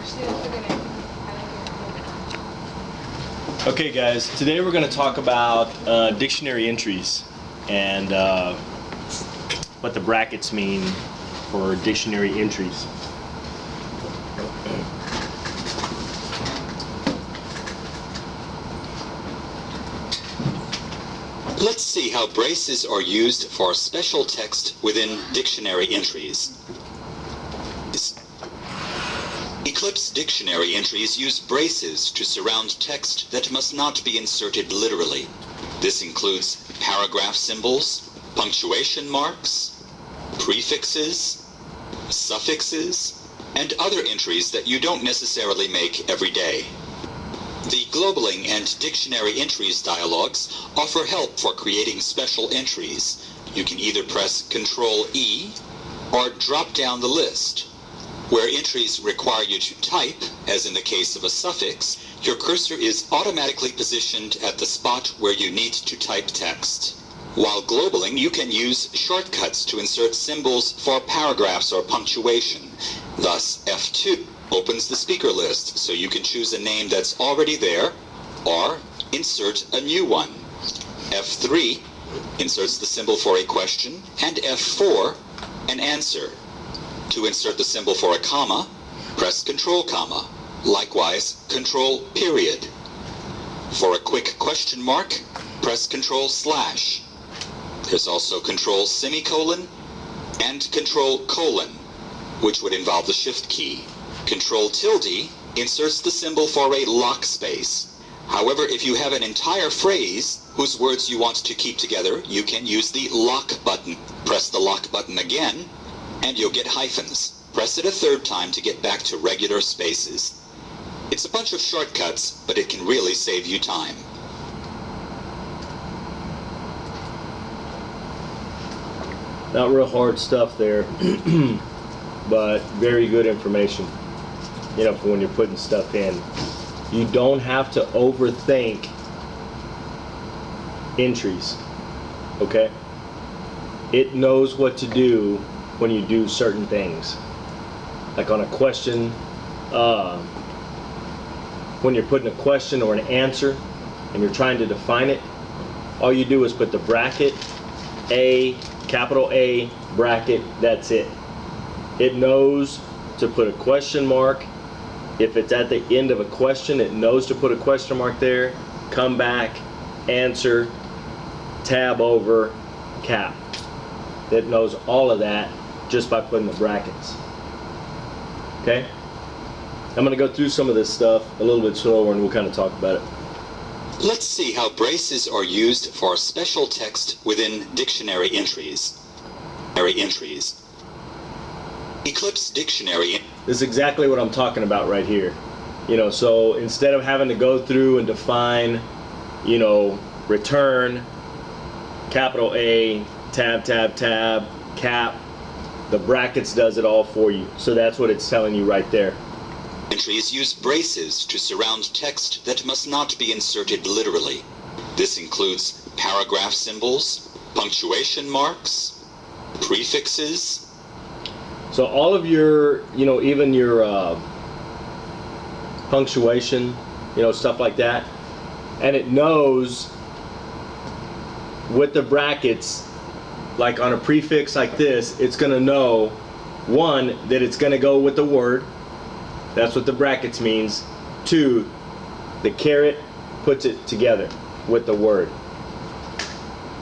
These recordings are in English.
Actually, that's a good idea. I like it. Okay guys, today we're going to talk about dictionary entries and what the brackets mean for dictionary entries. Let's see how braces are used for special text within dictionary entries. Eclipse dictionary entries use braces to surround text that must not be inserted literally. This includes paragraph symbols, punctuation marks, prefixes, suffixes, and other entries that you don't necessarily make every day. The Globaling and Dictionary Entries dialogues offer help for creating special entries. You can either press Ctrl-E or drop down the list. Where entries require you to type, as in the case of a suffix, your cursor is automatically positioned at the spot where you need to type text. While globaling, you can use shortcuts to insert symbols for paragraphs or punctuation. Thus, F2 opens the speaker list so you can choose a name that's already there, or insert a new one. F3 inserts the symbol for a question, and F4 an answer. To insert the symbol for a comma, press Control comma. Likewise, Control period. For a quick question mark, press Control slash. There's also Control semicolon and Control colon, which would involve the Shift key. Control tilde inserts the symbol for a lock space. However, if you have an entire phrase whose words you want to keep together, you can use the lock button. Press the lock button again, and you'll get hyphens. Press it a third time to get back to regular spaces. It's a bunch of shortcuts, but it can really save you time. Not real hard stuff there, but very good information, you know, for when you're putting stuff in. You don't have to overthink entries, okay? It knows what to do when you do certain things. Like on a question, when you're putting a question or an answer and you're trying to define it, all you do is put the bracket, A, capital A, bracket, that's it. It knows to put a question mark. If it's at the end of a question, it knows to put a question mark there, come back, answer, tab over, cap. It knows all of that just by putting the brackets. Okay? I'm going to go through some of this stuff a little bit slower and we'll kind of talk about it. Let's see how braces are used for special text within dictionary entries. Eclipse dictionary. This is exactly what I'm talking about right here. You know, so instead of having to go through and define, you know, return, capital A, tab, tab, tab, cap, the brackets does it all for you. So that's what it's telling you right there. Entries use braces to surround text that must not be inserted literally. This includes paragraph symbols, punctuation marks, prefixes. So all of your, you know, even your punctuation, you know, stuff like that, and it knows with the brackets, like on a prefix like this, it's going to know, one, that it's going to go with the word. That's what the brackets means. Two, the caret puts it together with the word.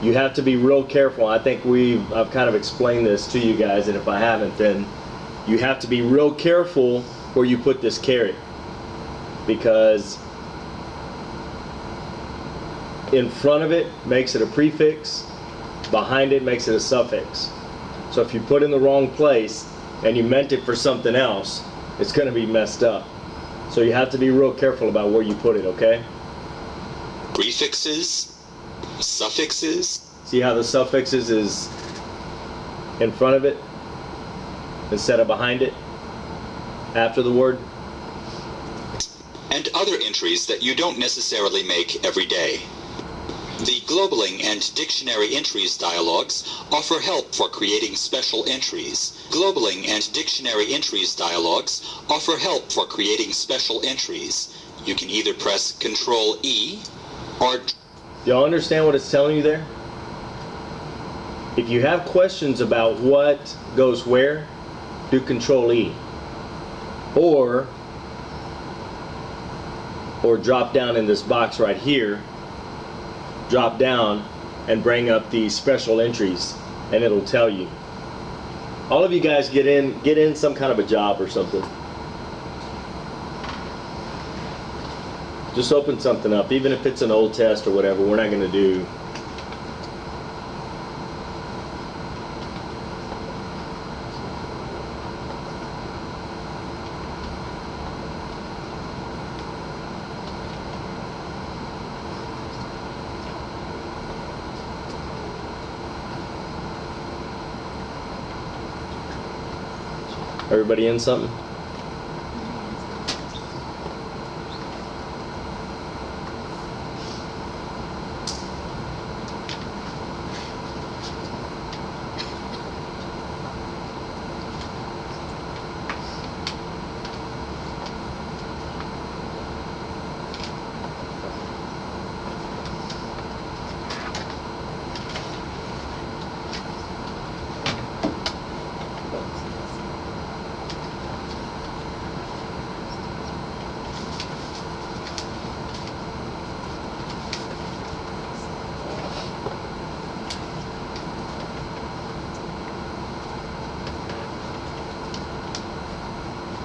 You have to be real careful. I think I've kind of explained this to you guys, and if I haven't, then you have to be real careful where you put this caret, because in front of it makes it a prefix, behind it makes it a suffix. So if you put in the wrong place and you meant it for something else, it's going to be messed up. So you have to be real careful about where you put it, okay? Prefixes, suffixes. See how the suffixes is in front of it instead of behind it, after the word? And other entries that you don't necessarily make every day. The Globaling and Dictionary Entries dialogues offer help for creating special entries. Globaling and Dictionary Entries dialogues offer help for creating special entries. You can either press Control E or... Y'all understand what it's telling you there? If you have questions about what goes where, do Control E. Or drop down in this box right here, drop down and bring up these special entries and it'll tell you. All of you guys get in some kind of a job or something. Just open something up, even if it's an old test or whatever. We're not going to do. Everybody in something?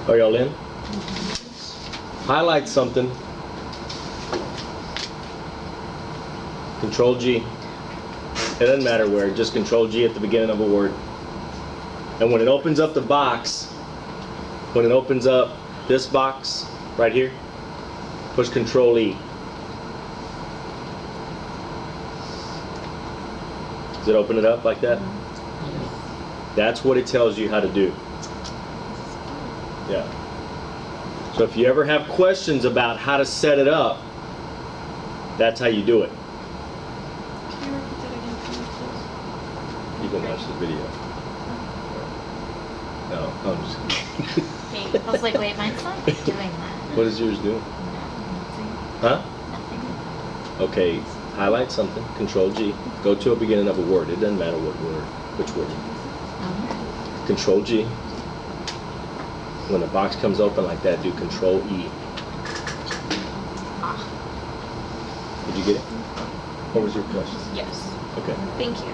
Are y'all in? Highlight something. Control G. It doesn't matter where, just Control G at the beginning of a word. And when it opens up the box, when it opens up this box right here, push Control E. Does it open it up like that? That's what it tells you how to do. Yeah. So if you ever have questions about how to set it up, that's how you do it. Can you repeat that again for me, please? You can watch the video. No, I'm just kidding. Okay, I was like, wait, mine's not doing that. What is yours doing? Nothing. Huh? Nothing. Okay, highlight something, Control G. Go to a beginning of a word. It doesn't matter what word, which word. Control G. When the box comes open like that, do Control E. Did you get it? What was your question? Yes. Okay. Thank you.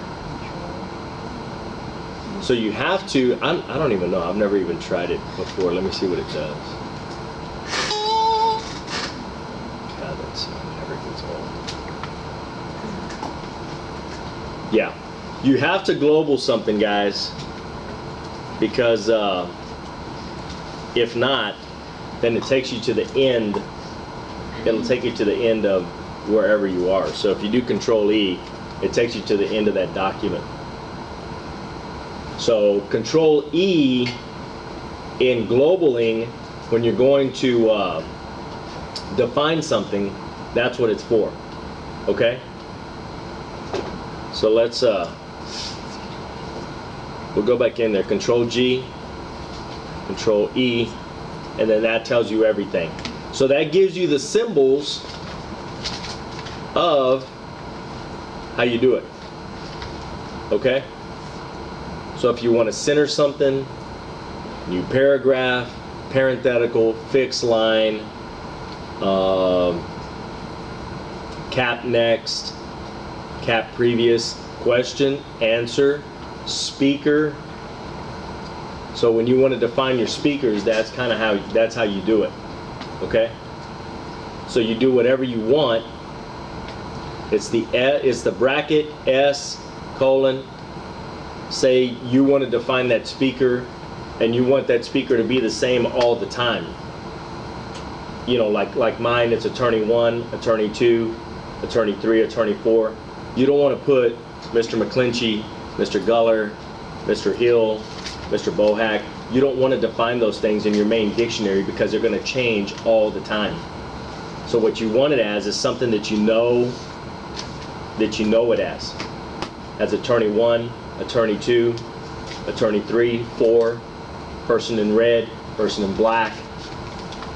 So you have to, I don't even know, I've never even tried it before. Let me see what it does. God, that's everything's old. Yeah. You have to global something, guys, because if not, then it takes you to the end. It'll take you to the end of wherever you are. So if you do Control E, it takes you to the end of that document. So Control E in globaling, when you're going to define something, that's what it's for. Okay? So let's we'll go back in there. Control G, Control E, and then that tells you everything. So that gives you the symbols of how you do it. Okay? So if you want to center something, new paragraph, parenthetical, fixed line, cap next, cap previous, question, answer, speaker. So when you want to define your speakers, that's kind of how you do it. Okay? So you do whatever you want. It's the bracket S colon. Say you want to define that speaker and you want that speaker to be the same all the time. You know, like mine, it's attorney 1, attorney 2, attorney 3, attorney 4. You don't want to put Mr. McClinchy, Mr. Guller, Mr. Hill, Mr. Bohack. You don't want to define those things in your main dictionary because they're going to change all the time. So what you want it as is something that you know that you know it as attorney 1, attorney 2, attorney 3, 4, person in red, person in black,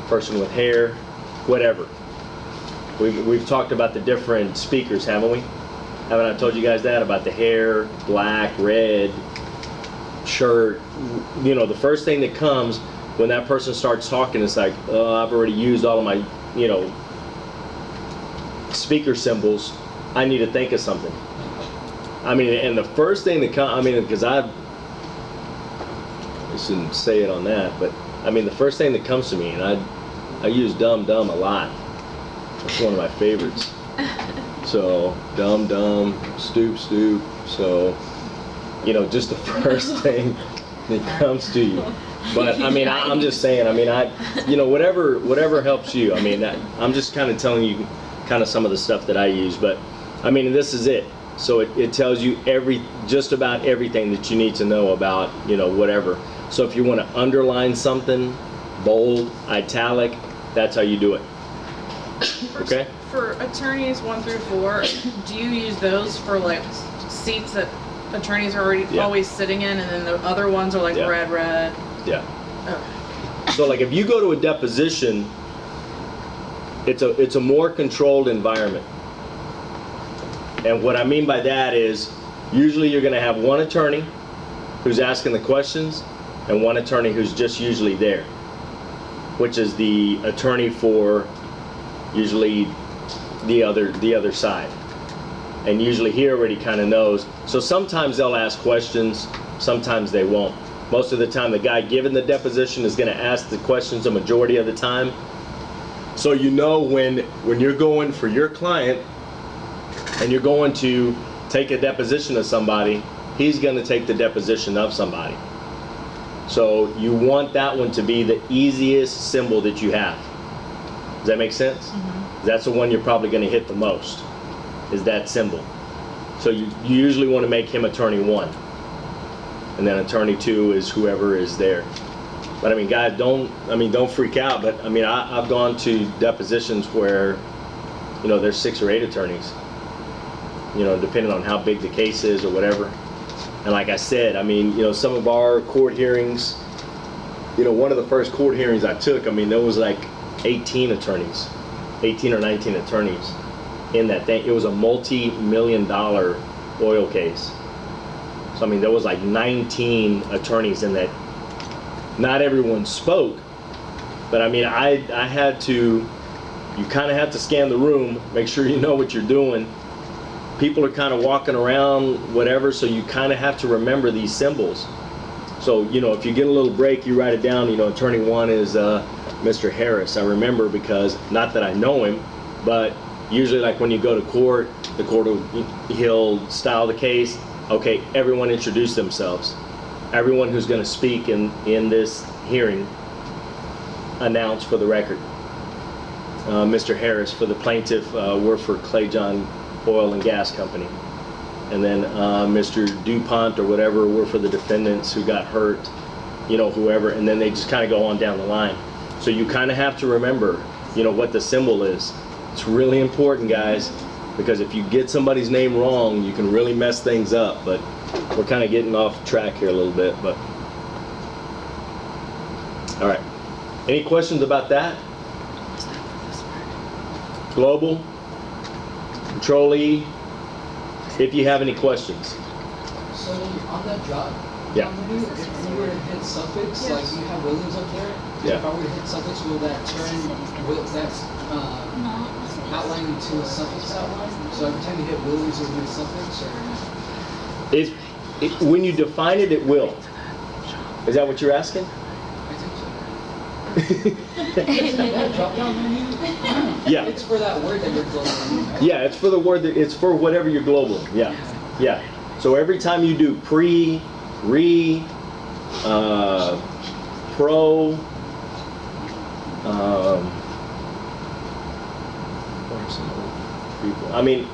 person with hair, whatever. We've talked about the different speakers, haven't we? Haven't I told you guys that about the hair, black, red, shirt? You know, the first thing that comes when that person starts talking, it's like, oh, I've already used all of my, you know, speaker symbols. I need to think of something. I mean, and the first thing that comes, I mean, because I shouldn't say it on that, but I mean, the first thing that comes to me, and I use dumb a lot. It's one of my favorites. So dumb, stoop. So, you know, just the first thing that comes to you. But I mean, I'm just saying. I mean, you know, whatever helps you. I mean, I'm just kind of telling you, kind of some of the stuff that I use. But I mean, this is it. So it tells you just about everything that you need to know about, you know, whatever. So if you want to underline something, bold, italic, that's how you do it. Okay? For attorneys 1 through 4, do you use those for like seats that attorneys are already always sitting in, and then the other ones are like red? Yeah. Okay. So like if you go to a deposition, it's a more controlled environment. And what I mean by that is usually you're going to have one attorney who's asking the questions and one attorney who's just usually there, which is the attorney for usually the other side. And usually he already kind of knows. So sometimes they'll ask questions, sometimes they won't. Most of the time the guy giving the deposition is going to ask the questions the majority of the time. So you know when you're going for your client and you're going to take a deposition of somebody, he's going to take the deposition of somebody. So you want that one to be the easiest symbol that you have. Does that make sense? Mm-hmm. That's the one you're probably going to hit the most, is that symbol. So you usually want to make him attorney 1. And then attorney 2 is whoever is there. But I mean, guys, don't freak out. But I mean, I've gone to depositions where, you know, there's 6 or 8 attorneys, you know, depending on how big the case is or whatever. And like I said, I mean, you know, some of our court hearings, you know, one of the first court hearings I took, I mean, there was like 18 attorneys, 18 or 19 attorneys in that thing. It was a multi-million-dollar oil case. So I mean, there was like 19 attorneys in that. Not everyone spoke, but I mean, I had to, you kind of have to scan the room, make sure you know what you're doing. People are kind of walking around, whatever, so you kind of have to remember these symbols. So, you know, if you get a little break, you write it down. You know, attorney 1 is Mr. Harris. I remember because, not that I know him, but usually like when you go to court, the court he'll style the case. Okay, everyone introduce themselves. Everyone who's going to speak in this hearing, announce for the record. Mr. Harris, for the plaintiff, we're for Clay John Oil and Gas Company. And then Mr. DuPont or whatever, we're for the defendants who got hurt, you know, whoever. And then they just kind of go on down the line. So you kind of have to remember, you know, what the symbol is. It's really important, guys, because if you get somebody's name wrong, you can really mess things up. But we're kind of getting off track here a little bit, but all right. Any questions about that? Global, Control E, if you have any questions. So on that drop, Yeah. if you were to hit suffix, like you have Williams up there, Yeah. if I were to hit suffix, will that outline into a suffix outline? So every time you hit Williams, it'll be a suffix, or? When you define it, it will. Is that what you're asking? I think so. That drop down menu? Yeah. It's for that word that you're global, right? Yeah, it's for the word that it's for whatever you're global. Yeah. Yeah. So every time you do pre, re, pro, I mean,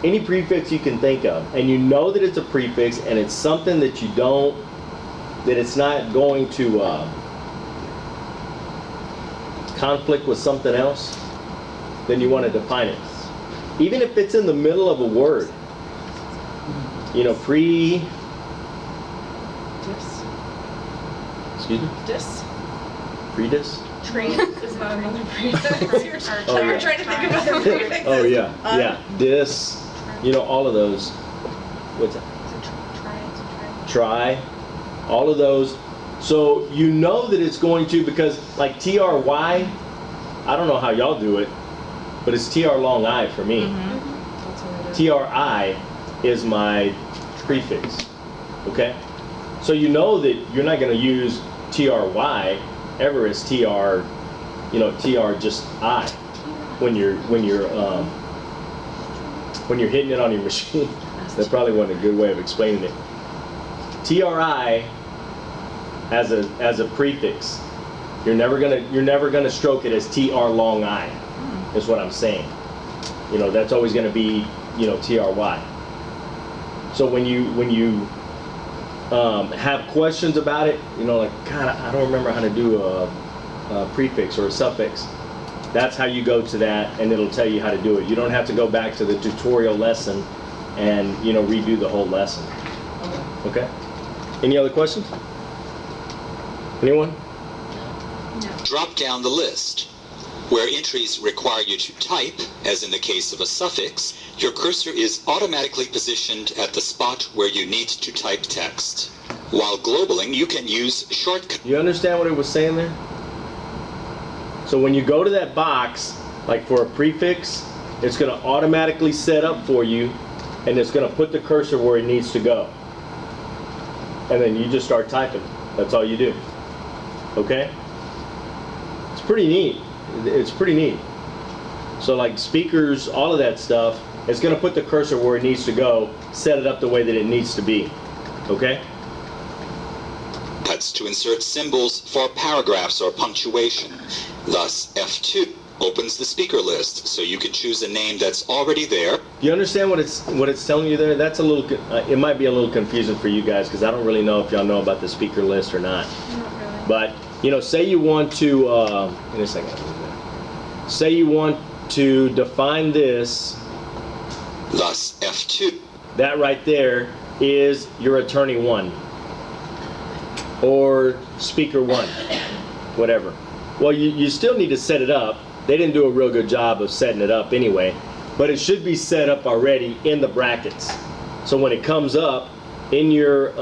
any prefix you can think of, and you know that it's a prefix and it's something that you don't, that it's not going to conflict with something else, then you want to define it. even if it's in the middle of a word, you know, Dis. excuse me, Dis. predis? Tree is not another prefix. Oh, You're yeah. trying to think about the prefixes. Oh yeah, yeah, dis, you know, all of those. What's that? Try, all of those. So you know that it's going to, because like TRY, I don't know how y'all do it, but it's TR long I for me. That's what it is. TRI is my prefix, okay? So you know that you're not going to use TRY ever as TR, you know, TR just I when you're hitting it on your machine. That probably wasn't a good way of explaining it. TRI as a prefix, you're never gonna stroke it as TR long I, is what I'm saying. You know, that's always gonna be, you know, TRY. So when you have questions about it, you know, like, God, I don't remember how to do a prefix or a suffix. That's how you go to that, and it'll tell you how to do it. You don't have to go back to the tutorial lesson and, you know, redo the whole lesson. Okay? Any other questions? Anyone? Drop down the list. Where entries require you to type, as in the case of a suffix, your cursor is automatically positioned at the spot where you need to type text. While globaling, you can use shortcuts. You understand what it was saying there? So when you go to that box, like for a prefix, it's going to automatically set up for you, and it's going to put the cursor where it needs to go. And then you just start typing. That's all you do. Okay? It's pretty neat. It's pretty neat. So like speakers, all of that stuff, it's going to put the cursor where it needs to go, set it up the way that it needs to be. Okay? To insert symbols for paragraphs or punctuation. Thus, F2 opens the speaker list, so you can choose a name that's already there. Do you understand what it's telling you there? That's a little, it might be a little confusing for you guys, because I don't really know if y'all know about the speaker list or not. Not really. But, you know, say you want to, in a second, say you want to define this. Thus, F2. That right there is your attorney 1. Or speaker 1. Whatever. Well, you still need to set it up. They didn't do a real good job of setting it up anyway. But it should be set up already in the brackets. So when it comes up in your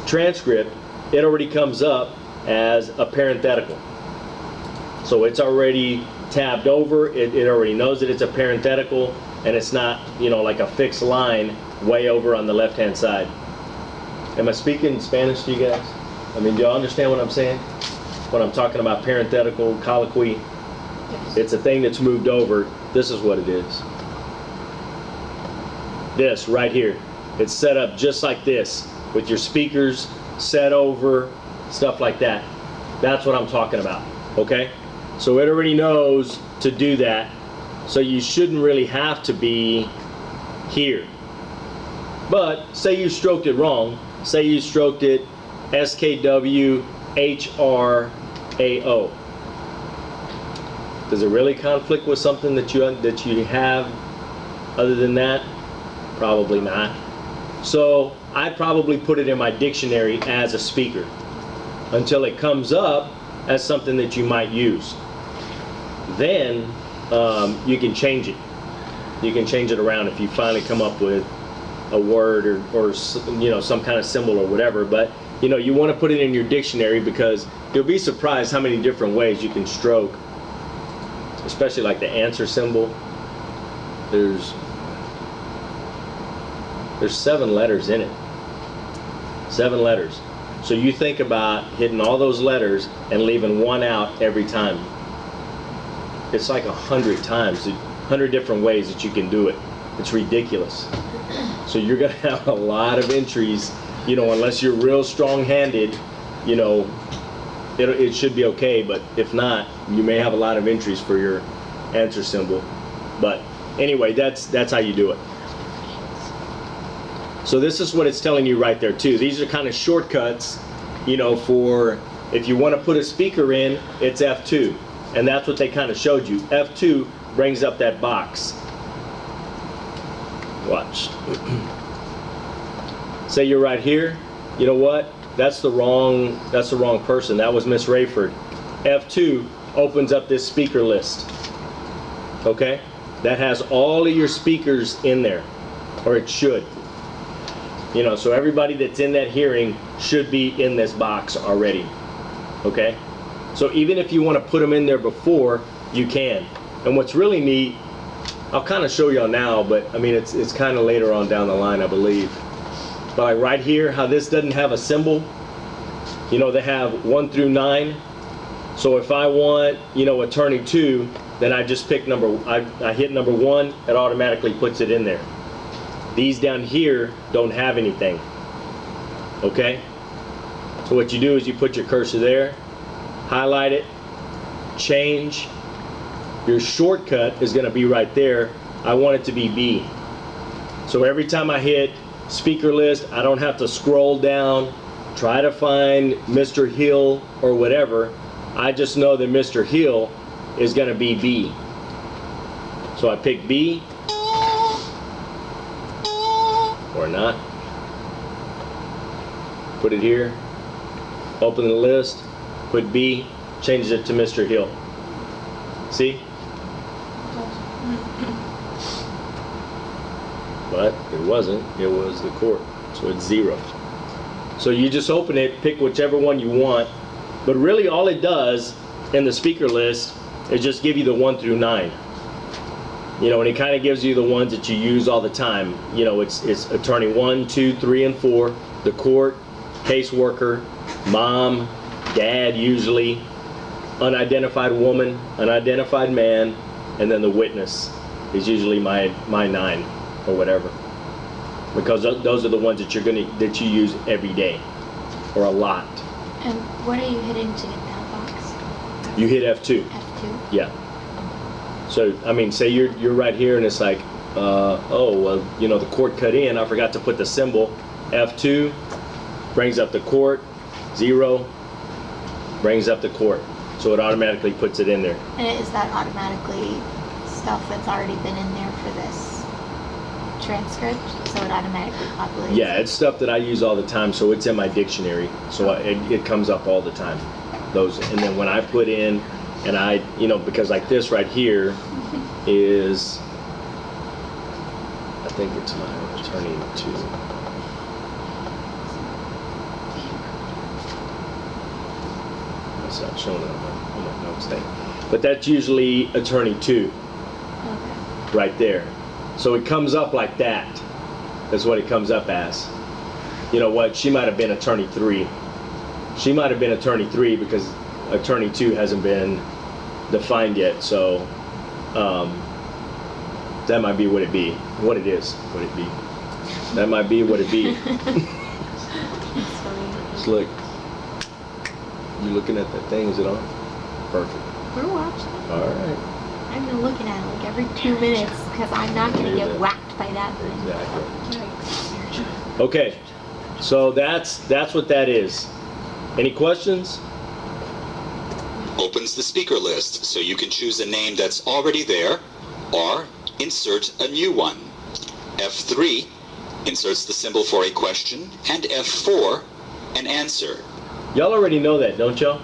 transcript, it already comes up as a parenthetical. So it's already tabbed over. It already knows that it's a parenthetical, and it's not, you know, like a fixed line way over on the left-hand side. Am I speaking Spanish to you guys? I mean, do y'all understand what I'm saying? When I'm talking about parenthetical, colloquy, it's a thing that's moved over. This is what it is. This right here. It's set up just like this, with your speakers set over, stuff like that. That's what I'm talking about, okay? So it already knows to do that, so you shouldn't really have to be here. But say you stroked it wrong. Say you stroked it SKWHRAO. Does it really conflict with something that you have other than that? Probably not. So I'd probably put it in my dictionary as a speaker until it comes up as something that you might use. Then you can change it. You can change it around if you finally come up with a word or you know, some kind of symbol or whatever. But you know, you want to put it in your dictionary, because you'll be surprised how many different ways you can stroke, especially like the answer symbol. There's 7 letters in it. 7 letters. So you think about hitting all those letters and leaving one out every time. It's like 100 times, 100 different ways that you can do it. It's ridiculous. So you're gonna have a lot of entries, you know, unless you're real strong-handed, you know, it should be okay. But if not, you may have a lot of entries for your answer symbol. But anyway, that's how you do it. So this is what it's telling you right there too. These are kind of shortcuts, you know, for if you want to put a speaker in, it's F2. and that's what they kind of showed you. F2 brings up that box. Watch. Say you're right here. You know what? That's the wrong person. That was Miss Rayford. F2 opens up this speaker list. Okay? That has all of your speakers in there, or it should. You know, so everybody that's in that hearing should be in this box already. Okay? So even if you want to put them in there before, you can. And what's really neat, I'll kind of show y'all now, but I mean it's kind of later on down the line, I believe. But like right here, how this doesn't have a symbol, you know, they have 1 through 9. So if I want, you know, attorney 2, then I just pick I hit number 1, it automatically puts it in there. These down here don't have anything. Okay? So what you do is you put your cursor there, highlight it, change. Your shortcut is going to be right there. I want it to be B. So every time I hit speaker list, I don't have to scroll down, try to find Mr. Hill or whatever. I just know that Mr. Hill is going to be B. So I pick B, or not. Put it here, open the list, put B, changes it to Mr. Hill. See? But it wasn't, it was the court, so it's 0. So you just open it, pick whichever one you want, but really all it does in the speaker list is just give you the 1 through 9. You know, and it kind of gives you the ones that you use all the time. You know, it's attorney 1, 2, 3, and 4, the court, caseworker, mom, dad usually, unidentified woman, unidentified man, and then the witness is usually my 9 or whatever, because those are the ones that that you use every day or a lot. And what are you hitting to get that box? You hit F2. F2? Yeah. So I mean, say you're right here and it's like, oh well, you know, the court cut in, I forgot to put the symbol. F2 brings up the court, 0 brings up the court, so it automatically puts it in there. And is that automatically stuff that's already been in there for this transcript? So it automatically populates? Yeah, it's stuff that I use all the time, so it's in my dictionary, so it comes up all the time. Those, and then when I put in, and I, you know, because like this right here is, I think it's my attorney 2. It's not showing on my notes thing, but that's usually attorney 2. Okay. Right there. So it comes up like that. That's what it comes up as. You know what? She might have been attorney 3. She might have been attorney 3 because attorney 2 hasn't been defined yet. So that might be what it be. What it is. What it be. That might be what it be. Just look. You looking at that thing? Is it on? Perfect. We're watching. All right. I've been looking at it like every 2 minutes because I'm not going to get whacked by that thing. Exactly. Okay, so that's what that is. Any questions? Opens the speaker list so you can choose a name that's already there or insert a new one. F3 inserts the symbol for a question and F4 an answer. Y'all already know that, don't y'all?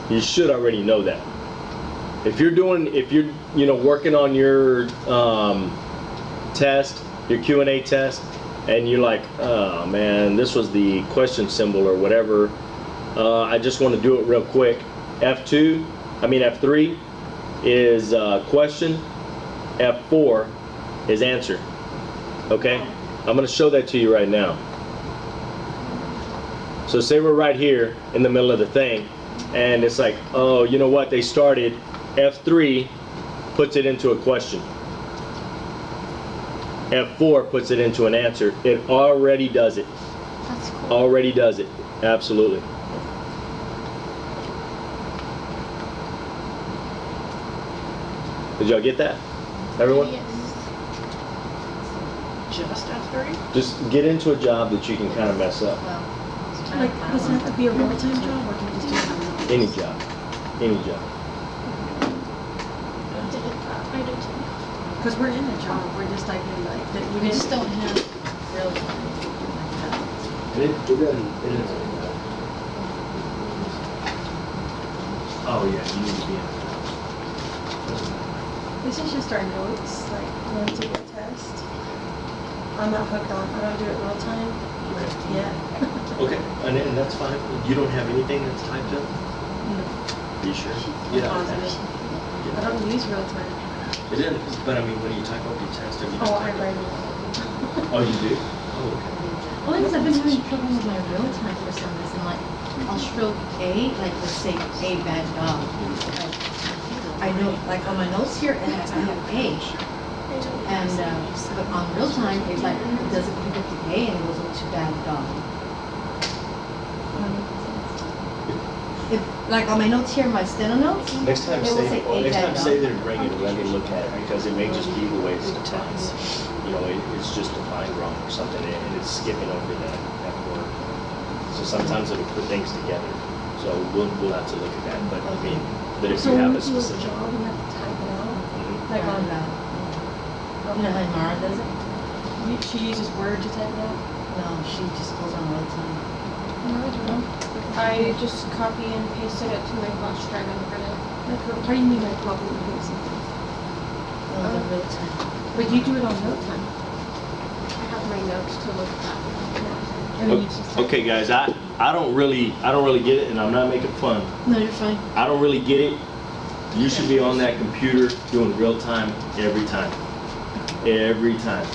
You should already know that. If you're you know, working on your test, your Q&A test, and you're like, oh man, this was the question symbol or whatever, I just want to do it real quick. F3 is question, F4 is answer. Okay? I'm going to show that to you right now. So say we're right here in the middle of the thing, and it's like, oh, you know what, they started, F3 puts it into a question. F4 puts it into an answer. It already does it. That's cool. Already does it. Absolutely. Did y'all get that? Everyone? Yes. Just F3? Just get into a job that you can kind of mess up. Like, doesn't it have to be a real-time job, or can it just do it on Any job. Any job. Because we're in the job, we're just like in like, that we just don't have real time like that. And it doesn't. Oh yeah, you need to be in it. This is just our notes, like once we get test. I'm not hooked on, I don't do it real time yet. Okay, and that's fine. You don't have anything that's typed up? You sure? I'm positive. I don't use real time. It is, but I mean, when you type up your test, have you Oh, I typed write up? it. Oh, you do? Oh, okay. Well, because I've been having trouble with my real time for some reason. Like, I'll stroke A, like let's say A bad dog. Like, I know, like on my notes here, I have A. And, but on real time, it's like, it doesn't pick up the A and it goes up to bad dog. If, like on my notes here, my steno notes, Next time, it will say A next time bad say dog. that and bring it and let me look at it, because it may just be the way it's defined. You know, it's just defined wrong or something, and it's skipping over that word. So sometimes it'll put things together. So we'll have to look at that, but I mean, but if So you when have a you do a specific. job, you have to type it out, Mhm. like on that. You know how Mara does it? She uses Word to type it out? No, she just goes on real time. No, I don't know. I just copy and pasted it to my flash drive and print it. Like, how do you mean by copy and paste? Oh, the real time. But you do it on real time. I have my notes to look at. And then you just type Okay, guys, I don't really get it, and I'm not making fun. No, you're fine. I don't really get it. You should be on that computer doing real time every time. Every time.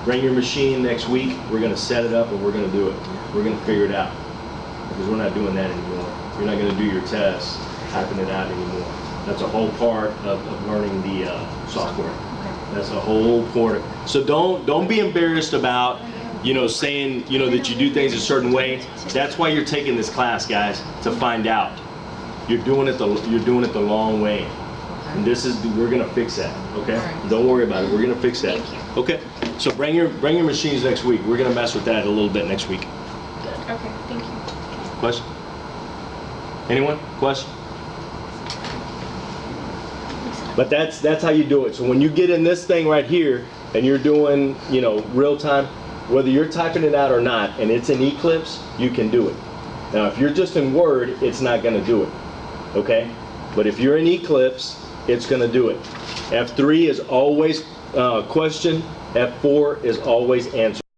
Bring your machine next week. We're gonna set it up and we're gonna do it. We're gonna figure it out. Because we're not doing that anymore. You're not gonna do your tests, typing it out anymore. That's a whole part of learning the software. That's a whole part. So don't be embarrassed about, saying, that you do things a certain way. That's why you're taking this class, guys, to find out. You're doing it the long way. And we're gonna fix that, okay? Alright. Don't worry about it. We're gonna fix that. Thank you. Okay? So bring your machines next week. We're gonna mess with that a little bit next week. Okay, thank you. Question? Anyone? Question? But that's how you do it. So when you get in this thing right here and you're doing, real time, whether you're typing it out or not, and it's in Eclipse, you can do it. Now, if you're just in Word, it's not gonna do it, okay? But if you're in Eclipse, it's gonna do it. F3 is always question, F4 is always answer.